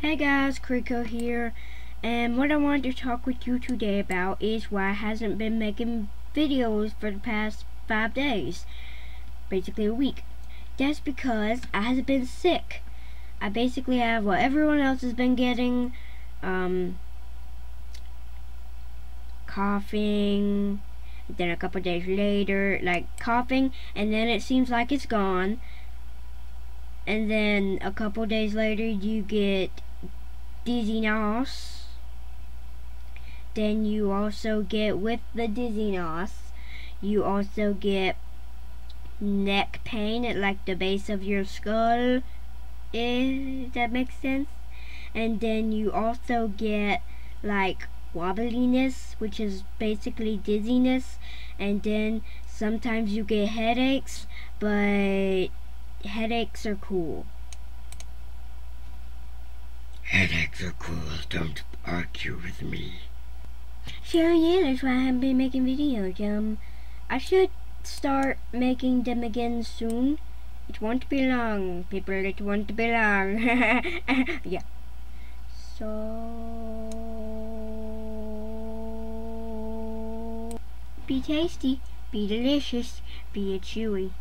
Hey guys, Kriko here, and what I wanted to talk with you today about is why I hasn't been making videos for the past 5 days, basically a week. That's because I has been sick. I basically have what everyone else has been getting, coughing, then a couple days later, like coughing, and then it seems like it's gone, and then a couple days later you get dizziness. Then you also get, with the dizziness, you also get neck pain at like the base of your skull, if that makes sense. And then you also get like wobbliness, which is basically dizziness. And then sometimes you get headaches, but headaches are cool. Headaches are cool, don't argue with me. Sure, yeah, that's why I haven't been making videos. I should start making them again soon. It won't be long, people, it won't be long. Yeah. So... be tasty, be delicious, be chewy.